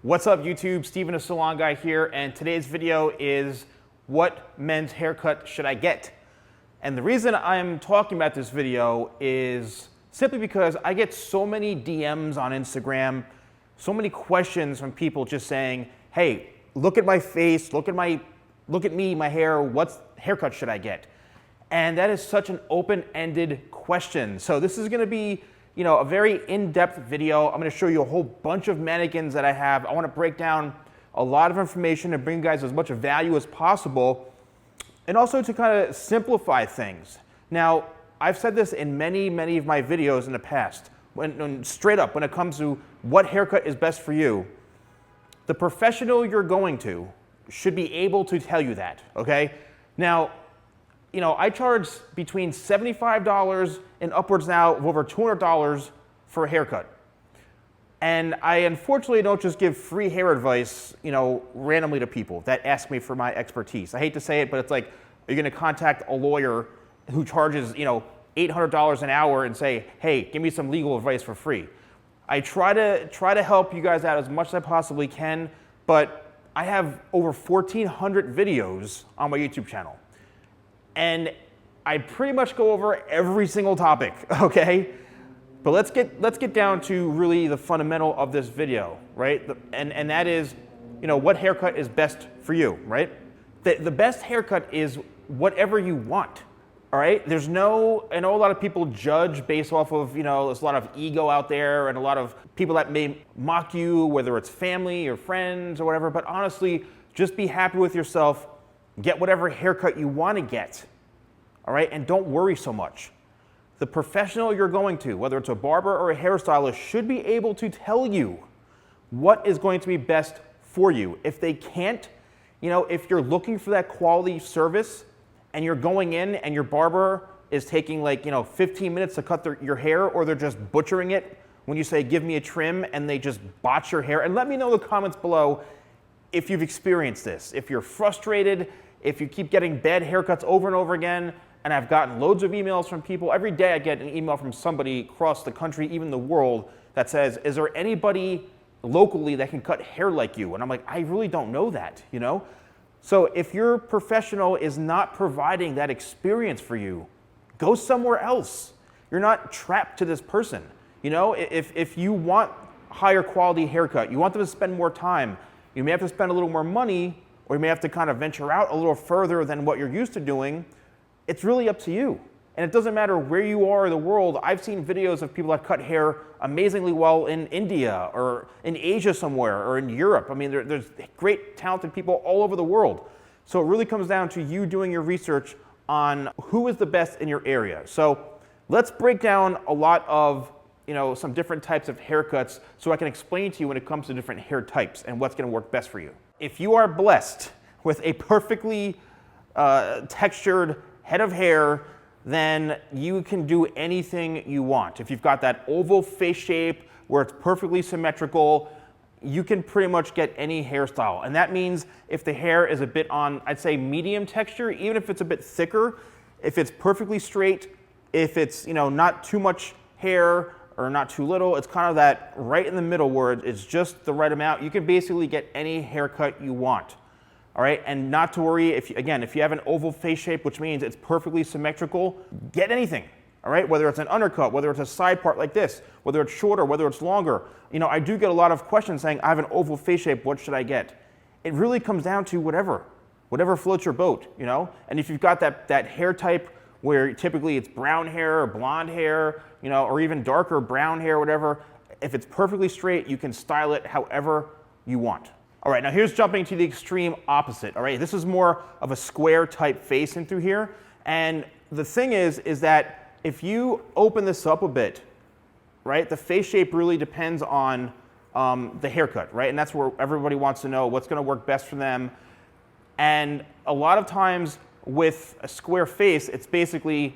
What's up YouTube, Steven the Salon Guy here, and today's video is what men's haircut should I get? And the reason I'm talking about this video is simply because I get so many DMs on Instagram, so many questions from people just saying, hey, look at my face, look at me, my hair, what haircut should I get? And that is such an open-ended question. So this is gonna be a very in-depth video. I'm gonna show you a whole bunch of mannequins that I have. I wanna break down a lot of information and bring you guys as much value as possible, and also to kind of simplify things. Now, I've said this in many of my videos in the past, straight up, when it comes to what haircut is best for you, the professional you're going to should be able to tell you that, okay? Now, I charge between $75 and upwards now of over $200 for a haircut. And I unfortunately don't just give free hair advice, randomly to people that ask me for my expertise. I hate to say it, but it's like, are you gonna contact a lawyer who charges, $800 an hour and say, hey, give me some legal advice for free? I try to help you guys out as much as I possibly can, but I have over 1,400 videos on my YouTube channel. And I pretty much go over every single topic, okay? But let's get down to really the fundamental of this video, right? And that is, what haircut is best for you, right? The best haircut is whatever you want, all right? I know a lot of people judge based off of, there's a lot of ego out there and a lot of people that may mock you, whether it's family or friends or whatever, but honestly, just be happy with yourself. Get whatever haircut you want to get, all right? And don't worry so much. The professional you're going to, whether it's a barber or a hairstylist, should be able to tell you what is going to be best for you. If they can't, if you're looking for that quality service and you're going in and your barber is taking 15 minutes to cut your hair, or they're just butchering it when you say, give me a trim, and they just botch your hair. And let me know in the comments below if you've experienced this, if you're frustrated, if you keep getting bad haircuts over and over again. And I've gotten loads of emails from people. Every day I get an email from somebody across the country, even the world, that says, is there anybody locally that can cut hair like you? And I'm like, I really don't know that, So if your professional is not providing that experience for you, go somewhere else. You're not trapped to this person. If you want higher quality haircut, you want them to spend more time, you may have to spend a little more money, or you may have to kind of venture out a little further than what you're used to doing. It's really up to you. And it doesn't matter where you are in the world. I've seen videos of people that cut hair amazingly well in India or in Asia somewhere or in Europe. I mean, there's great talented people all over the world. So it really comes down to you doing your research on who is the best in your area. So let's break down a lot of some different types of haircuts so I can explain to you when it comes to different hair types and what's gonna work best for you. If you are blessed with a perfectly textured head of hair, then you can do anything you want. If you've got that oval face shape where it's perfectly symmetrical, you can pretty much get any hairstyle. And that means if the hair is a bit on, I'd say medium texture, even if it's a bit thicker, if it's perfectly straight, if it's not too much hair or not too little, it's kind of that right in the middle where it's just the right amount, you can basically get any haircut you want. All right, and not to worry, if you have an oval face shape, which means it's perfectly symmetrical, get anything, all right? Whether it's an undercut, whether it's a side part like this, whether it's shorter, whether it's longer. I do get a lot of questions saying, I have an oval face shape, what should I get? It really comes down to whatever floats your boat, And if you've got that hair type where typically it's brown hair or blonde hair, or even darker brown hair, whatever, if it's perfectly straight, you can style it however you want. All right, now here's jumping to the extreme opposite, all right? This is more of a square type face in through here. And the thing is that if you open this up a bit, right, the face shape really depends on the haircut, right? And that's where everybody wants to know what's gonna work best for them. And a lot of times with a square face, it's basically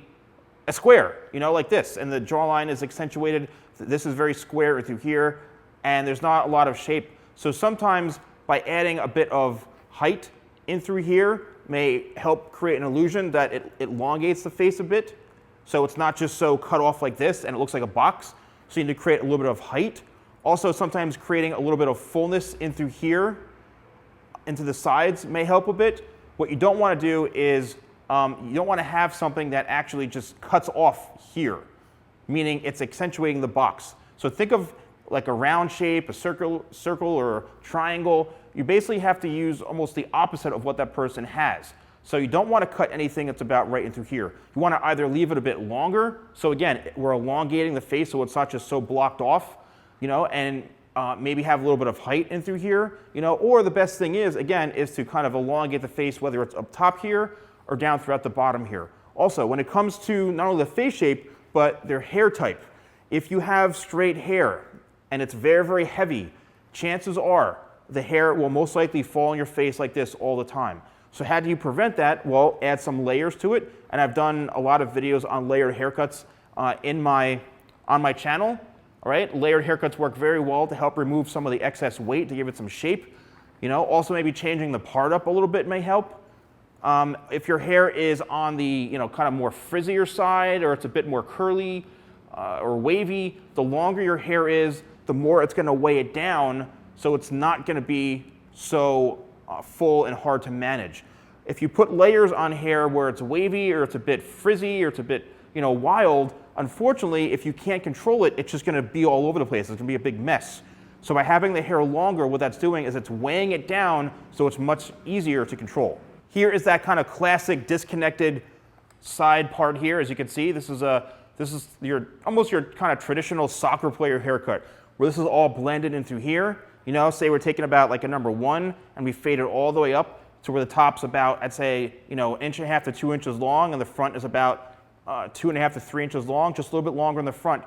a square, like this. And the jawline is accentuated. This is very square through here, and there's not a lot of shape. So sometimes by adding a bit of height in through here may help create an illusion that it elongates the face a bit. So it's not just so cut off like this and it looks like a box. So you need to create a little bit of height. Also, sometimes creating a little bit of fullness in through here, into the sides may help a bit. What you don't want to do is you don't want to have something that actually just cuts off here, meaning it's accentuating the box. So think of like a round shape, a circle or a triangle. You basically have to use almost the opposite of what that person has. So you don't want to cut anything that's about right in through here. You want to either leave it a bit longer. So again, we're elongating the face so it's not just so blocked off, and maybe have a little bit of height in through here, or the best thing is, again, is to kind of elongate the face, whether it's up top here or down throughout the bottom here. Also, when it comes to not only the face shape, but their hair type, if you have straight hair and it's very, very heavy, chances are the hair will most likely fall on your face like this all the time. So how do you prevent that? Well, add some layers to it. And I've done a lot of videos on layered haircuts on my channel. All right, layered haircuts work very well to help remove some of the excess weight to give it some shape. Also maybe changing the part up a little bit may help. If your hair is on the kind of more frizzier side, or it's a bit more curly or wavy, the longer your hair is, the more it's going to weigh it down, so it's not going to be so full and hard to manage. If you put layers on hair where it's wavy or it's a bit frizzy or it's a bit wild, unfortunately, if you can't control it, it's just going to be all over the place. It's going to be a big mess. So by having the hair longer, what that's doing is it's weighing it down, so it's much easier to control. Here is that kind of classic disconnected side part here. As you can see, this is almost your kind of traditional soccer player haircut, where this is all blended in through here. Say we're taking about like a number 1 and we fade it all the way up to where the top's about, I'd say, 1.5 to 2 inches long, and the front is about 2.5 to 3 inches long, just a little bit longer in the front.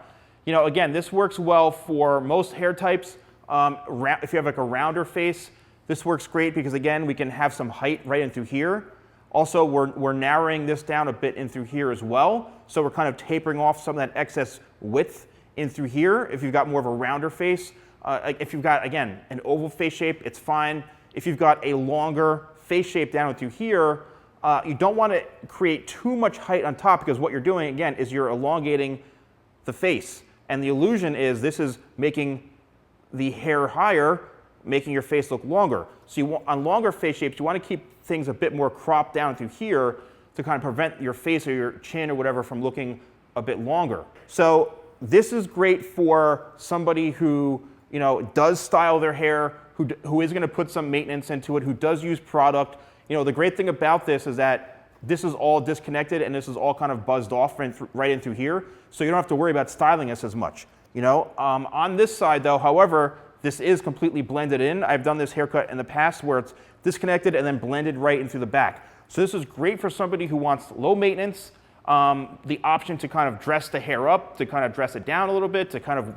Again, this works well for most hair types. If you have like a rounder face, this works great because, again, we can have some height right in through here. Also, we're narrowing this down a bit in through here as well. So we're kind of tapering off some of that excess width in through here if you've got more of a rounder face. If you've got, again, an oval face shape, it's fine. If you've got a longer face shape down through here, you don't want to create too much height on top, because what you're doing, again, is you're elongating the face. And the illusion is this is making the hair higher, making your face look longer. So on longer face shapes, you want to keep things a bit more cropped down through here to kind of prevent your face or your chin or whatever from looking a bit longer. So this is great for somebody who does style their hair, who is going to put some maintenance into it, who does use product. The great thing about this is that this is all disconnected and this is all kind of buzzed off right in through here, so you don't have to worry about styling this as much. On this side though, however, this is completely blended in. I've done this haircut in the past where it's disconnected and then blended right in through the back. So this is great for somebody who wants low maintenance, the option to kind of dress the hair up, to kind of dress it down a little bit, to kind of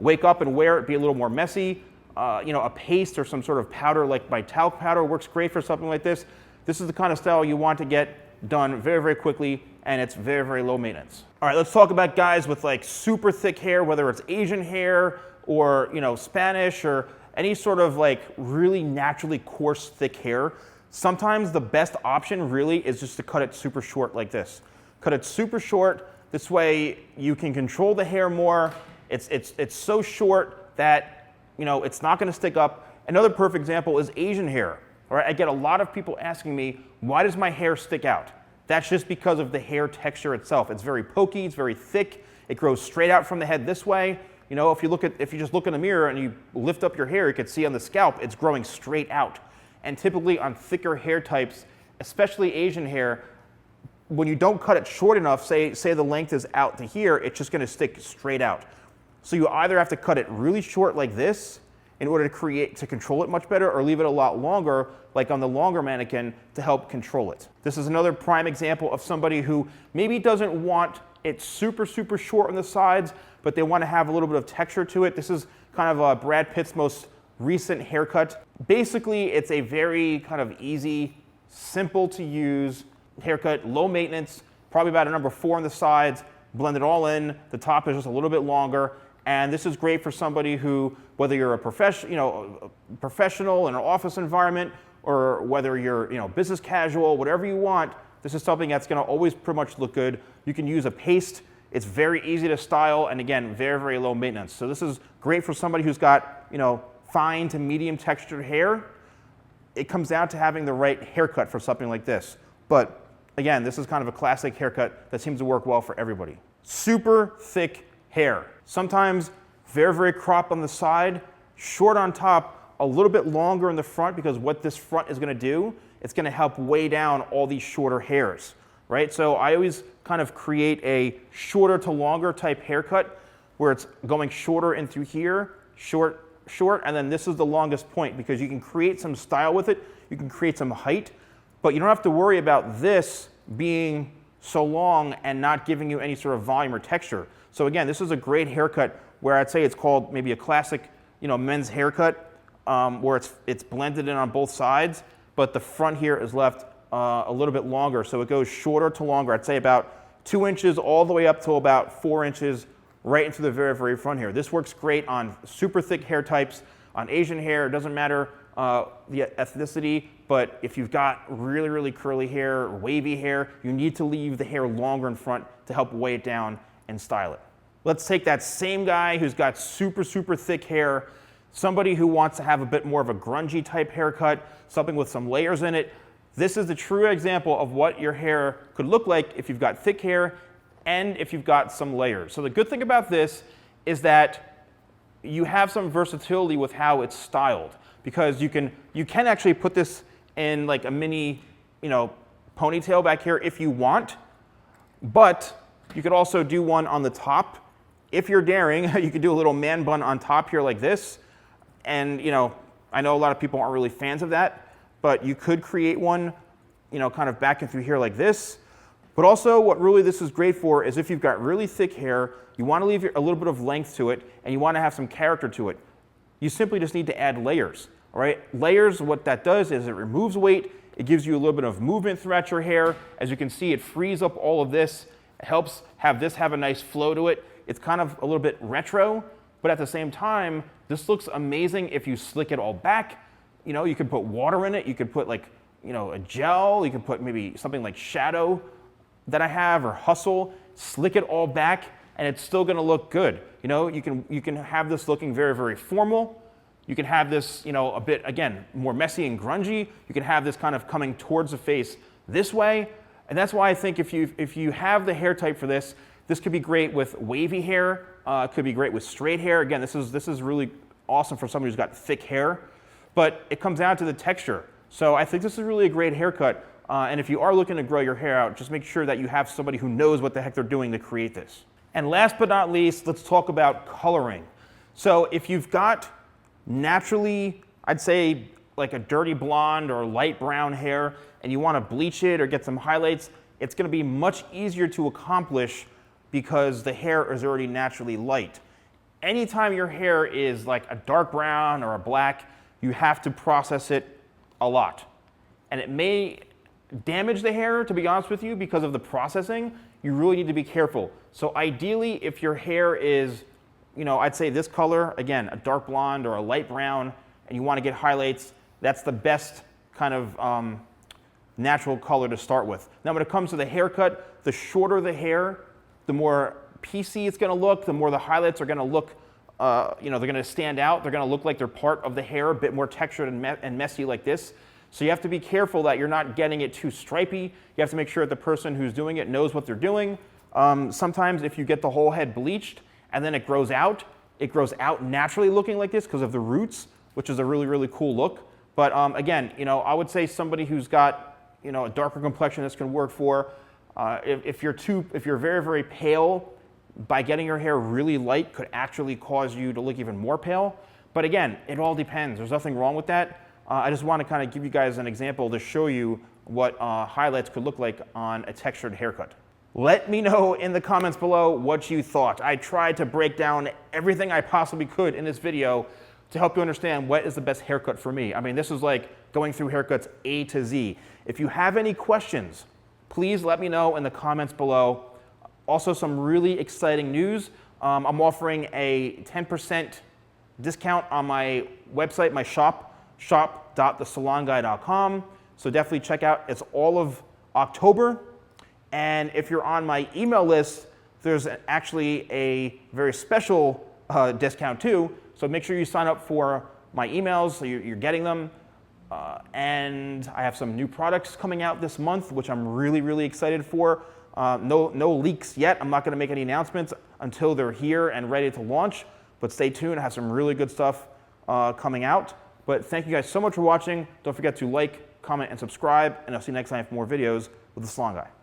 wake up and wear it, be a little more messy. A paste or some sort of powder like my talc powder works great for something like this. This is the kind of style you want to get done very, very quickly, and it's very, very low maintenance. All right, let's talk about guys with like super thick hair, whether it's Asian hair or Spanish or any sort of like really naturally coarse, thick hair. Sometimes the best option really is just to cut it super short like this. Cut it super short. This way you can control the hair more. It's so short that it's not going to stick up. Another perfect example is Asian hair. All right, I get a lot of people asking me, why does my hair stick out? That's just because of the hair texture itself. It's very pokey, it's very thick. It grows straight out from the head this way. If you just look in the mirror and you lift up your hair, you can see on the scalp, it's growing straight out. And typically on thicker hair types, especially Asian hair, when you don't cut it short enough, say the length is out to here, it's just going to stick straight out. So you either have to cut it really short like this in order to control it much better, or leave it a lot longer, like on the longer mannequin, to help control it. This is another prime example of somebody who maybe doesn't want it super, super short on the sides, but they want to have a little bit of texture to it. This is kind of Brad Pitt's most recent haircut. Basically, it's a very kind of easy, simple to use haircut, low maintenance, probably about a number 4 on the sides, blend it all in. The top is just a little bit longer. And this is great for somebody who, whether you're a professional in an office environment, or whether you're business casual, whatever you want, this is something that's going to always pretty much look good. You can use a paste. It's very easy to style, and again, very, very low maintenance. So this is great for somebody who's got, fine to medium textured hair. It comes down to having the right haircut for something like this. But again, this is kind of a classic haircut that seems to work well for everybody. Super thick hair. Sometimes very, very cropped on the side, short on top, a little bit longer in the front, because what this front is going to do, it's going to help weigh down all these shorter hairs, right? So I always kind of create a shorter to longer type haircut where it's going shorter in through here, short, and then this is the longest point, because you can create some style with it, you can create some height, but you don't have to worry about this being so long and not giving you any sort of volume or texture. So again, this is a great haircut where I'd say it's called maybe a classic, men's haircut, where it's blended in on both sides, but the front here is left a little bit longer, so it goes shorter to longer. I'd say about 2 inches all the way up to about 4 inches right into the very, very front here. This works great on super thick hair types, on Asian hair. It doesn't matter the ethnicity, but if you've got really, really curly hair or wavy hair, you need to leave the hair longer in front to help weigh it down and style it. Let's take that same guy who's got super, super thick hair, somebody who wants to have a bit more of a grungy type haircut, something with some layers in it. This is the true example of what your hair could look like if you've got thick hair and if you've got some layers. So the good thing about this is that you have some versatility with how it's styled, because you can actually put this in like a mini, ponytail back here if you want, but you could also do one on the top. If you're daring, you could do a little man bun on top here like this. And, I know a lot of people aren't really fans of that, but you could create one, kind of back and through here like this. But also what really this is great for is if you've got really thick hair, you want to leave a little bit of length to it, and you want to have some character to it. You simply just need to add layers, all right? Layers, what that does is it removes weight, it gives you a little bit of movement throughout your hair. As you can see, it frees up all of this. It helps have this have a nice flow to it. It's kind of a little bit retro, but at the same time, this looks amazing if you slick it all back. You could put water in it, you could put like, a gel, you could put maybe something like shadow that I have, or hustle, slick it all back, and it's still gonna look good. You can have this looking very, very formal. You can have this, a bit, again, more messy and grungy. You can have this kind of coming towards the face this way. And that's why I think if you have the hair type for this, this could be great with wavy hair. It could be great with straight hair. Again, this is really awesome for somebody who's got thick hair. But it comes down to the texture. So I think this is really a great haircut. And if you are looking to grow your hair out, just make sure that you have somebody who knows what the heck they're doing to create this. And last but not least, let's talk about coloring. So if you've got naturally, I'd say like a dirty blonde or light brown hair, and you want to bleach it or get some highlights, it's going to be much easier to accomplish because the hair is already naturally light. Anytime your hair is like a dark brown or a black, you have to process it a lot. And it may damage the hair, to be honest with you, because of the processing. You really need to be careful. So ideally, if your hair is, I'd say this color, again, a dark blonde or a light brown, and you want to get highlights, that's the best kind of natural color to start with. Now, when it comes to the haircut, the shorter the hair, the more piecey it's going to look, the more the highlights are going to look, they're going to stand out. They're going to look like they're part of the hair, a bit more textured and messy like this. So you have to be careful that you're not getting it too stripy. You have to make sure that the person who's doing it knows what they're doing. Sometimes if you get the whole head bleached and then it grows out naturally looking like this because of the roots, which is a really, really cool look. But again, I would say somebody who's got, a darker complexion this can work for. If you're very, very pale, by getting your hair really light could actually cause you to look even more pale. But again, it all depends. There's nothing wrong with that. I just want to kind of give you guys an example to show you what highlights could look like on a textured haircut. Let me know in the comments below what you thought. I tried to break down everything I possibly could in this video to help you understand what is the best haircut for me. I mean, this is like going through haircuts A to Z. If you have any questions, please let me know in the comments below. Also, some really exciting news. I'm offering a 10% discount on my website, my shop.thesalonguy.com. So definitely check out. It's all of October. And if you're on my email list, there's actually a very special discount too. So make sure you sign up for my emails so you're getting them. And I have some new products coming out this month, which I'm really, really excited for. No leaks yet. I'm not going to make any announcements until they're here and ready to launch. But stay tuned. I have some really good stuff coming out. But thank you guys so much for watching. Don't forget to like, comment, and subscribe. And I'll see you next time for more videos with The Salon Guy.